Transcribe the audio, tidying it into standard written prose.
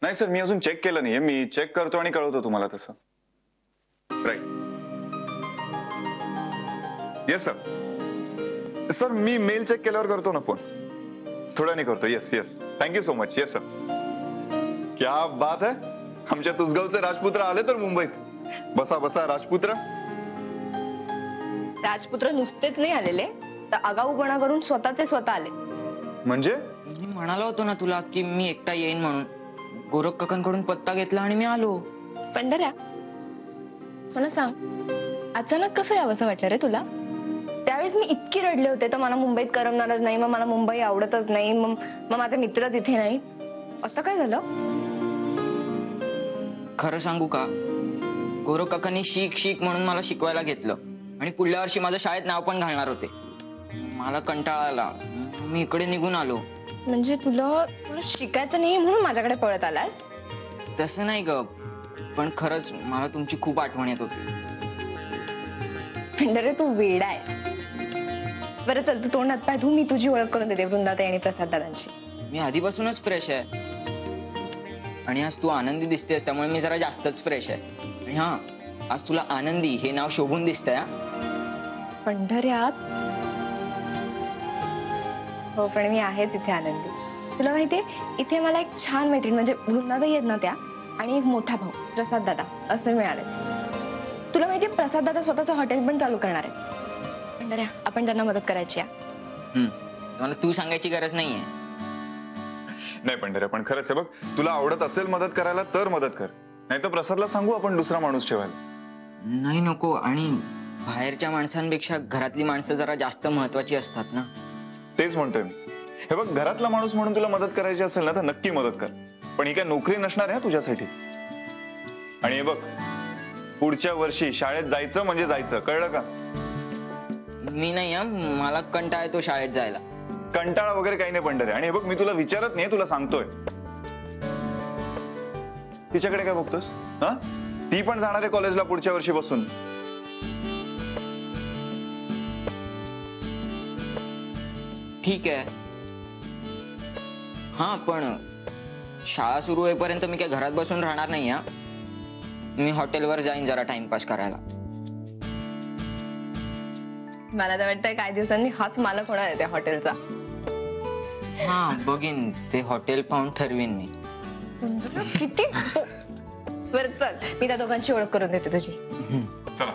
नाही सर, मी अजून चेक केलं नाहीये. मी चेक करतो आणि कळवतो तुम्हाला तसं. राईट. Yes sir. सर मी मेल चेक केल्यावर करतो ना फोन. थोड्याने करतो. Yes yes. Thank you so much. Yes sir. क्या बात है. आमच्या तुसगावचे राजपुत्र आले तर मुंबईत. बसा बसा राजपुत्र. राजपुत्र नुसतेच नाही आलेले, तर आगाऊपणा करून स्वतःचे स्वतः आले. म्हणजे मी म्हणालो होतो ना तुला की मी एकटा येईन म्हणून. गोरख काकांकडून पत्ता घेतला आणि मी आलो. पंढऱ्या, मला सांग, अचानक कसं यावंसं वाटलं रे तुला? त्यावेळेस मी इतकी रडले होते तर मला मुंबईत करमणारच नाही, मग मला मुंबई आवडतच नाही, मग माझे मित्रच इथे नाही. असं काय झालं? खरं सांगू का, गोरख काकांनी शिक शिक म्हणून मला शिकवायला घेतलं आणि पुढल्या वर्षी माझं शाळेत नाव पण घालणार होते. मला कंटाळा आला, मी इकडे निघून आलो. म्हणजे तुला शिकायचं नाही म्हणून माझ्याकडे पळत आलास? तसं नाही ग, पण खरंच मला तुमची खूप आठवण येत होती. पंढरे तू वेडा आहे. बरं चल, तू तोंड हात पाय धु, मी तुझी ओळख करून देते वृंदाताई आणि प्रसाद दादांची. मी आधीपासूनच फ्रेश आहे आणि आज तू आनंदी दिसतेस त्यामुळे मी जरा जास्तच फ्रेश आहे. आणि हा, आज तुला आनंदी हे नाव शोभून दिसतंय. पंढऱ्यात हो, पण मी आहेच इथे आनंदी. तुला माहितीये, इथे मला एक छान मैत्रीण म्हणजे वृंदाताई आहेत ना त्या, आणि एक मोठा भाऊ प्रसाद दादा असे मिळाले. तुला माहितीये, प्रसाद दादा स्वतःचं हॉटेल पण चालू करणार आहे. पंढऱ्या, आपण त्यांना मदत करायची आहे. मला तू सांगायची गरज नाहीये. नाही पंढऱ्या, पण खरंच आहे बघ, तुला आवडत असेल मदत करायला तर मदत कर, नाही तर प्रसादला सांगू आपण दुसरा माणूस ठेवायला. नाही नको, आणि बाहेरच्या माणसांपेक्षा घरातली माणसं जरा जास्त महत्वाची असतात ना. तेच म्हणतोय मी. हे बघ, घरातला माणूस म्हणून तुला मदत करायची असेल ना तर नक्की मदत कर, पण ही काय नोकरी नसणार आहे तुझ्यासाठी. आणि हे बघ, पुढच्या वर्षी शाळेत जायचं म्हणजे जायचं, कळलं का? मी नाही, मला कंटाळा येतो शाळेत जायला. कंटाळा वगैरे काही नाही पंढरे. आणि हे बघ, मी तुला विचारत नाही, तुला सांगतोय. तिच्याकडे काय बघतोस? हा, ती पण जाणार आहे कॉलेजला पुढच्या वर्षीपासून. ठीक आहे. हा, पण शाळा सुरू होईपर्यंत मी काय घरात बसून राहणार नाही. मी हॉटेलवर जाईन जरा टाइमपास करायला. मला तर वाटतंय काही दिवसांनी हाच मालक होणार आहे त्या हॉटेलचा. हा, बघीन ते हॉटेल पाहून ठरवीन मी. किती बरं चल, मी त्या दोघांची ओळख करून देते तुझी. चला.